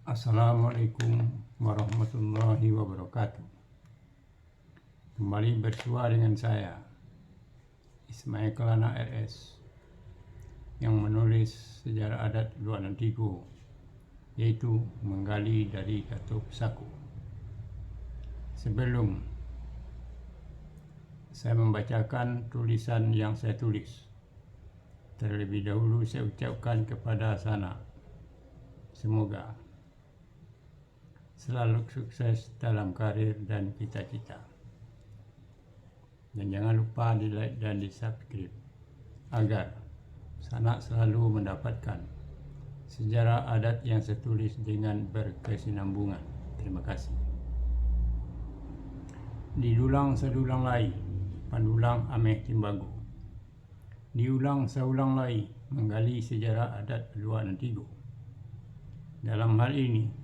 Assalamualaikum warahmatullahi wabarakatuh. Kembali bersua dengan saya, Ismail Kelana RS, yang menulis sejarah adat Luanan Tigo, yaitu menggali dari Datuk Saku. Sebelum saya membacakan tulisan yang saya tulis, terlebih dahulu saya ucapkan kepada Sana, semoga selalu sukses dalam karir dan cita-cita. Dan jangan lupa di like dan di subscribe agar Sana selalu mendapatkan sejarah adat yang saya tulis dengan berkesinambungan. Terima kasih. Didulang sedulang lai, pandulang ameh timbago. Diulang seulang lai, menggali sejarah adat Luanan Tigo. Dalam hal ini,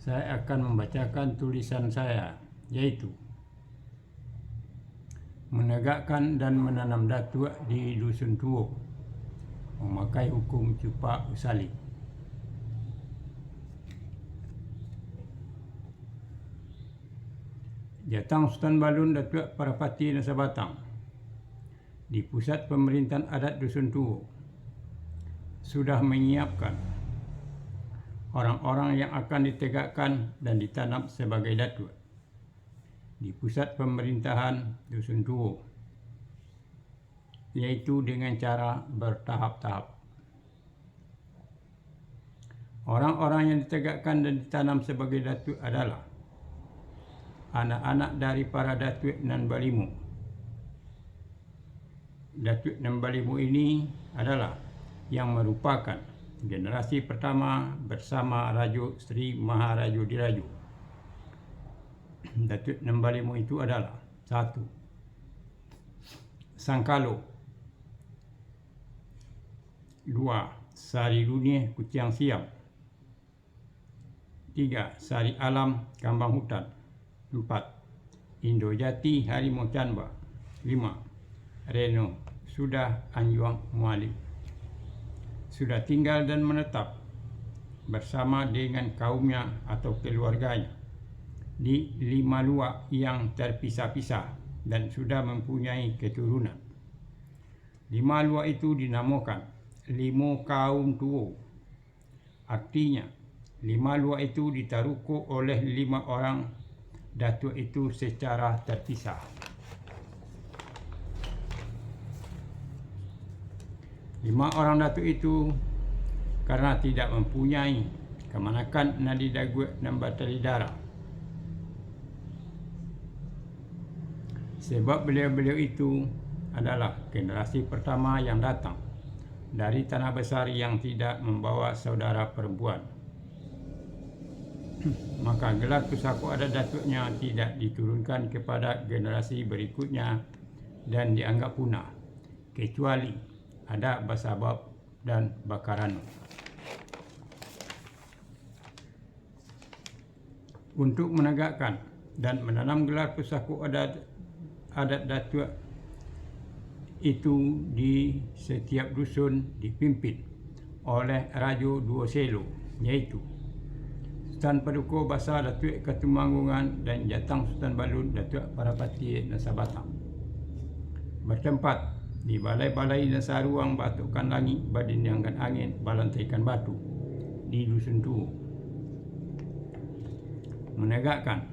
saya akan membacakan tulisan saya, yaitu menegakkan dan menanam datuk di Dusun Tuo, memakai hukum Cupak Usali. Jatang Sultan Balun Datuk Parapati Nusa Batang di pusat pemerintahan adat Dusun Tuo sudah menyiapkan orang-orang yang akan ditegakkan dan ditanam sebagai datuk di pusat pemerintahan Dusun Tuo, yaitu dengan cara bertahap-tahap. Orang-orang yang ditegakkan dan ditanam sebagai datuk adalah anak-anak dari para datuk Nan Balimu. Datuk Nan Balimu ini adalah yang merupakan generasi pertama bersama Raja Sri Maharaja Diraja. Datuk Nan Balimu itu adalah 1. Sangkalo, 2. Sari Dunia Kuciang Siam, 3. Sari Alam Kambang Hutan, 4. Indojati Harimau Canba, 5. Reno Sudah Anjuang Mualim. Sudah tinggal dan menetap bersama dengan kaumnya atau keluarganya di 5 luak yang terpisah-pisah dan sudah mempunyai keturunan. 5 luak itu dinamakan 5 kaum tuo. Artinya 5 luak itu ditaruku oleh 5 orang datuk itu secara terpisah. 5 orang datuk itu karena tidak mempunyai kemanakan nadi dagu dan batali darah. Sebab beliau-beliau itu adalah generasi pertama yang datang dari tanah besar yang tidak membawa saudara perempuan. Maka gelar Pusaku Adat datuknya tidak diturunkan kepada generasi berikutnya dan dianggap punah, kecuali ada Basabab dan Bakarano. Untuk menegakkan dan menanam gelar Pusaku Adat datuk itu di setiap dusun dipimpin oleh Raja Dua Selo, yaitu Sultan Paduka Basar Datuk Ketumanggungan dan Jatang Sultan Balun Datuk Parapati Nusa Batang. Bertempat di balai-balai Nasa Ruang Batukan Langit Badiniangkan Angin Balantaikan Batu di Dusun Tuo. Menegakkan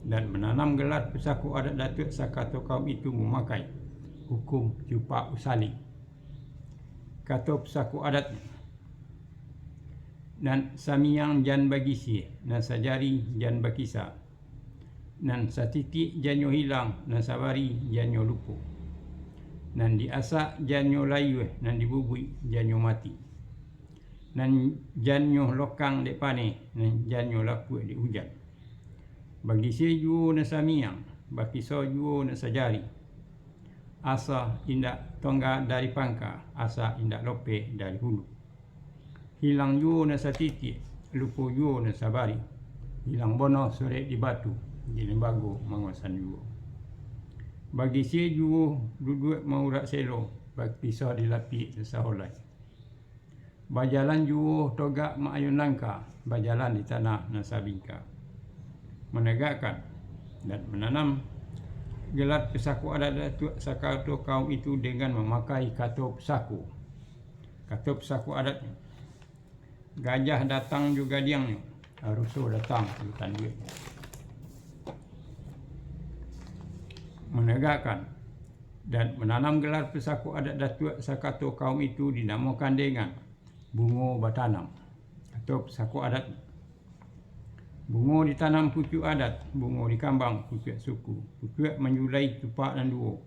dan menanam gelar Pusaku Adat datuk sakato kaum itu memakai hukum Cupak Usali. Kata Pusaku Adat nan Samiyang Jan Bagisi nan Sajari Jan Bakisa nan Satiti Janyo Hilang nan Sabari Janyo Lupo nan Diasa Janyo Layu nan Dibubui Janyo Mati nan Janyo Lokang Depane nan Janyo Lapu di Hujan. Bagi sejuo na Samiyang, bagi sojuo na Sajari. Asa indak tongga dari pangka, asa indak lope dari hulu. Hilang juo na Satiti, lupo juo na Sabari. Hilang bono sore di batu, di lembago manguasan juo. Bagi sejuo duduk maurak selo, bagi pisau dilapi saholai. Bajalan juuh togak maayun langka, berjalan di tanah Nasabingka. Menegakkan dan menanam gelar pesaku adat Datuk Sakato kaum itu dengan memakai katup saku. Katup saku adatnya. Gajah datang juga diangnya. Rusuh datang bukan duit. Menegakkan dan menanam gelar pesaku adat Datuk Sakato kaum itu dinamakan dengan bungo batanam atau pesaku adat. Bungo ditanam pucuk adat, bungo dikambang pucuk suku, pucuk menjulai tupak dan duo.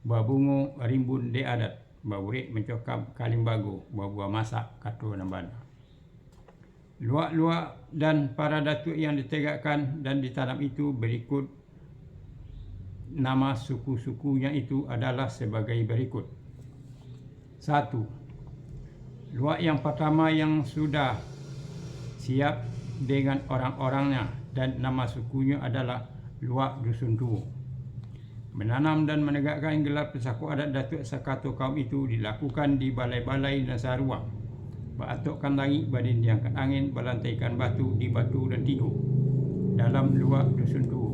Babungo rimbun de adat, baburik mencokap kalimbago, babuah masak kato nambana. Luak-luak dan para datuk yang ditegakkan dan ditanam itu berikut. Nama suku-sukunya itu adalah sebagai berikut. 1. Luak yang pertama yang sudah siap dengan orang-orangnya dan nama sukunya adalah Luak Dusun Tuo. Menanam dan menegakkan gelar pesaku adat Datuk Sakato kaum itu dilakukan di balai-balai Nasaruang. Beratukkan langit, badin diangkat angin, berlantaikan batu di Batu dan Tigo dalam Luak Dusun Tuo.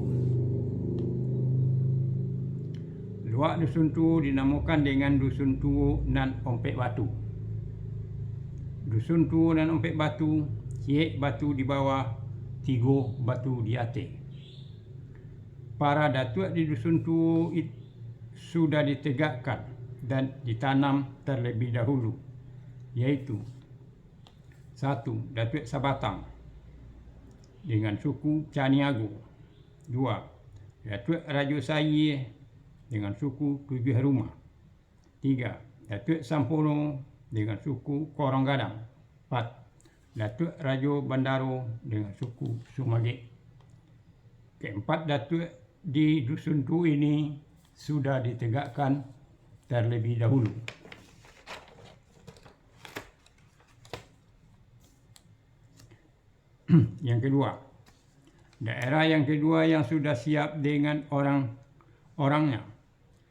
Luak Dusun Tuo dinamakan dengan Dusun Tuo nan Ompek Batu. Dusun Tuo dan Ompek Batu, Kiek batu di bawah, Tigo batu di atas. Para datuk di Dusun Tuo sudah ditegakkan dan ditanam terlebih dahulu, yaitu 1. Datuk Sabatang dengan suku Caniago. 2. Datuk Rajo Sayi dengan suku Tujuh Rumah. 3. Datuk Sampono dengan suku Korong Gadang. 4. Datuk Rajo Bandaro dengan suku Sumagik. Keempat datuk di Dusun Tuo ini sudah ditegakkan terlebih dahulu. Yang kedua, daerah yang kedua yang sudah siap dengan orang-orangnya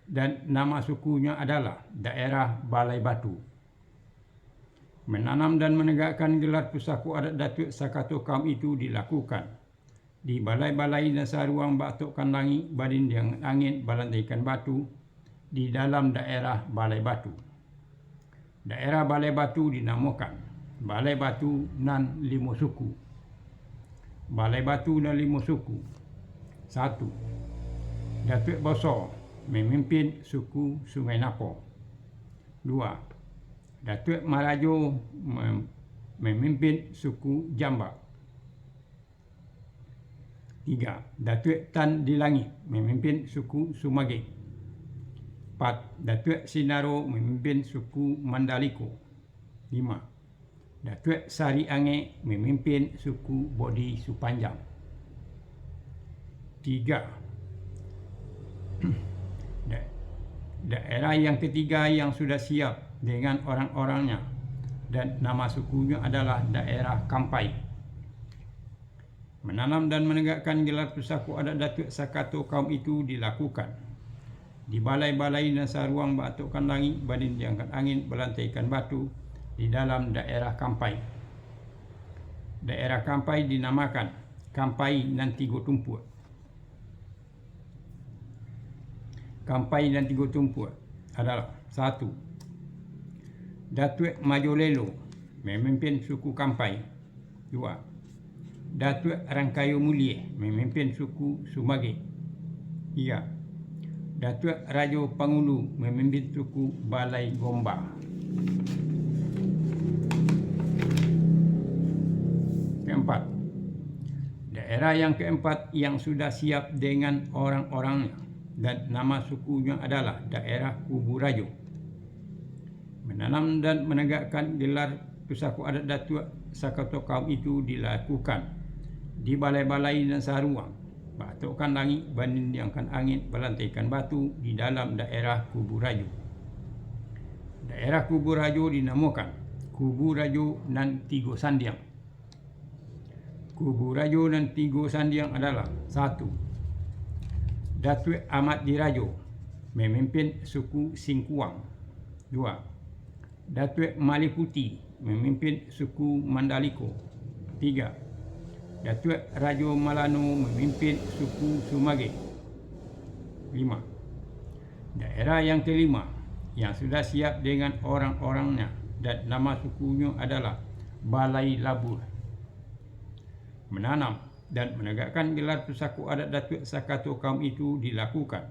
dan nama sukunya adalah daerah Balai Batu. Menanam dan menegakkan gelar pusaku adat Datuk Sakato kaum itu dilakukan di balai-balai Nasaruang, Batukkan Langit, Badin Diangkat Angin, Balantaikan Batu di dalam daerah Balai Batu. Daerah Balai Batu dinamakan Balai Batu nan limo suku. Balai Batu dan limo suku. 1. Datuk Boso memimpin suku Sungai Napo. 2. Datuk Marajo memimpin suku Jambak. 3. Datuk Tan di Langit memimpin suku Sumagik. 4. Datuk Sinaro memimpin suku Mandaliko. 5. Datuk Sari Ange memimpin suku Bodi Supanjang. 3. Daerah yang ketiga yang sudah siap dengan orang-orangnya dan nama sukunya adalah daerah Kampai. Menanam dan menegakkan gelar pusaku adat Datuk Sakato kaum itu dilakukan di balai-balai Nasaruang, Batukkan Langit, Badin Diangkat Angin, Berlantaikan Batu di dalam daerah Kampai. Daerah Kampai dinamakan Kampai nan Tigo Tumpuk. Kampai dan Tigo Tumpuk adalah 1. Datuk Majolelo memimpin suku Kampai. 2. Datuk Rangkayo Mulie memimpin suku Sumagik. 3. Datuk Rajo Pangulu memimpin suku Balai Gomba. Keempat, daerah yang keempat yang sudah siap dengan orang-orangnya dan nama sukunya adalah daerah Kubu Rajo. Menanam dan menegakkan gelar pusaku adat Datuk Sakato kaum itu dilakukan di balai-balai Nasaruang, Batukkan Langit, Badin Diangkat Angin, Berlantaikan Batu di dalam daerah Kubu Rajo. Daerah Kubu Rajo dinamakan Kubu Rajo nan Tigo Sandiang. Kubu Rajo dan Tigo Sandiang adalah 1. Datuk Ahmad Dirajo memimpin suku Singkuang. 2. Datuk Maliputi memimpin suku Mandaliko. 3. Datuk Rajo Malano memimpin suku Sumage. 5. Daerah yang kelima yang sudah siap dengan orang-orangnya dan nama sukunya adalah Balai Labu. Menanam dan menegakkan gelar Pusako Adat Datuk Sakato kaum itu dilakukan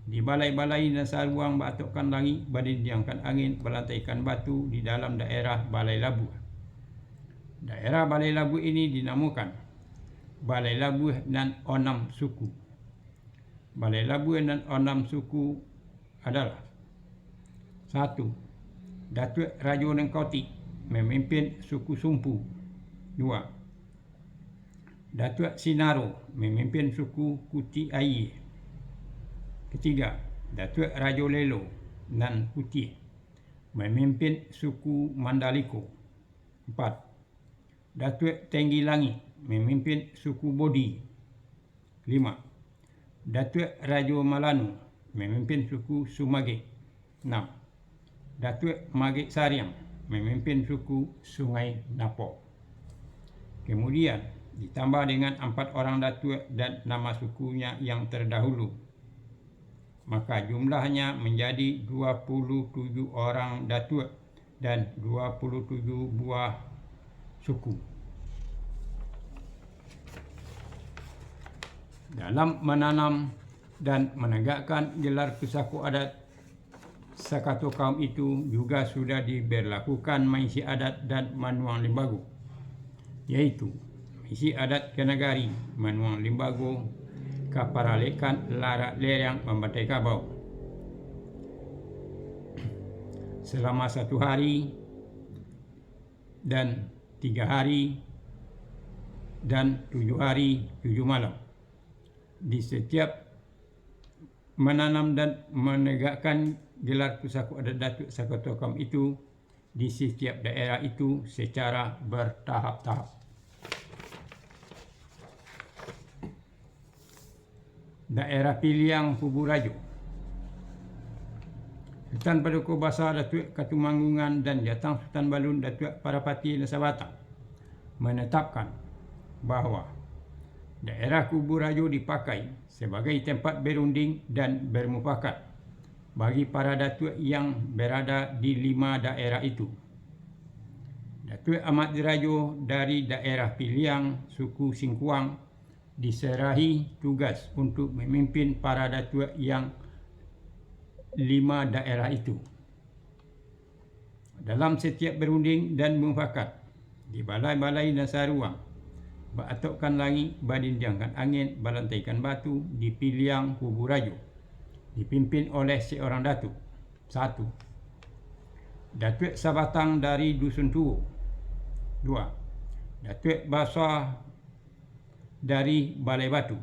di balai-balai dan saruang Batukkan Langi, Badindiangkan Angin, Berlantaikan Batu di dalam daerah Balai Labu. Daerah Balai Labu ini dinamakan Balai Labu dan Onam Suku. Balai Labu dan Onam Suku adalah 1. Datuk Rajo Nengkoti memimpin suku Sumpu. 2. Datuk Sinaro memimpin suku Kuti Aye. 3. Datuk Rajo Lelo dan Putih memimpin suku Mandaliko. 4. Datuk Tenggi Langi memimpin suku Bodi. 5. Datuk Rajo Malano memimpin suku Sumage. 6. Datuk Magik Sariang memimpin suku Sungai Napo. Kemudian ditambah dengan 4 orang datuk dan nama sukunya yang terdahulu, maka jumlahnya menjadi 27 orang datuk dan 27 buah suku. Dalam menanam dan menegakkan gelar Pusako Adat Sakato kaum itu juga sudah diberlakukan misi adat dan manuang limbago, yaitu misi adat Kenagari, manuang limbago, Kaparalekan, Larak Lerang, Membantai Kabau. Selama 1 hari dan 3 hari dan 7 hari 7 malam. Di setiap menanam dan menegakkan gelar Pusako Adat Datuk Sakato kaum itu di setiap daerah itu secara bertahap-tahap. Daerah Piliang Kubu Rajo. Sultan Paduka Besar Datuk Katumanggungan dan Jatang Sultan Balun Datuk Parapati Nesabatang menetapkan bahawa daerah Kubu Rajo dipakai sebagai tempat berunding dan bermufakat bagi para datuk yang berada di 5 daerah itu. Datuk Amat Dirajo dari daerah Piliang, suku Singkuang, diserahi tugas untuk memimpin para datuk yang 5 daerah itu. Dalam setiap berunding dan mufakat di balai-balai dan saruang, Batukkan Langi, Badindiangkan Angin, Berlantaikan Batu di Piliang Kubu Rajo dipimpin oleh seorang datuk. 1. Datuk Sabatang dari Dusun Tuo. 2. Datuk Basah dari Balai Batu.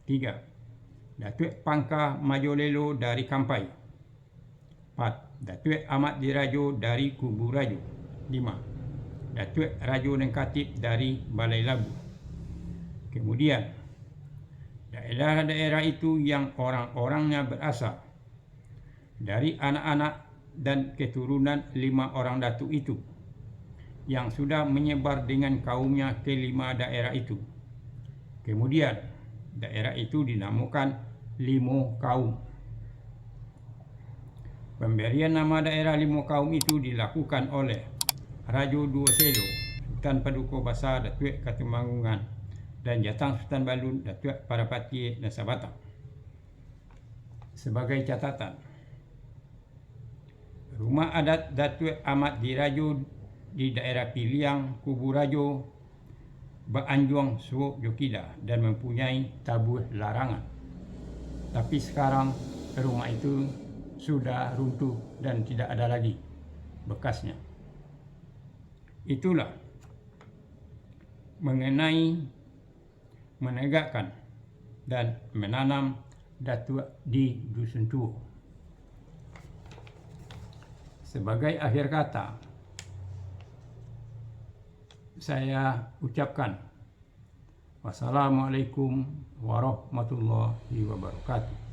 3. Datuk Pangkah Majolelo dari Kampai. 4. Datuk Amat Dirajo dari Kubu Rajo. 5. Datuk Rajo Nengkatip dari Balai Labu. Kemudian daerah-daerah itu yang orang-orangnya berasal dari anak-anak dan keturunan 5 orang datuk itu yang sudah menyebar dengan kaumnya ke 5 daerah itu. Kemudian daerah itu dinamakan Limo Kaum. Pemberian nama daerah Limo Kaum itu dilakukan oleh Rajo Duoselo, Sultan Paduka Besar Datuk Katumanggungan dan Jatang Sultan Balun Datuk Parapati Nesabatang. Sebagai catatan, rumah adat Datuk Amat Dirajo di daerah Piliang Kubu Rajo beranjuang Suok Jokida dan mempunyai tabuh larangan. Tapi sekarang rumah itu sudah runtuh dan tidak ada lagi bekasnya. Itulah mengenai menegakkan dan menanam datuk di Dusun Tuo. Sebagai akhir kata, saya ucapkan wassalamualaikum warahmatullahi wabarakatuh.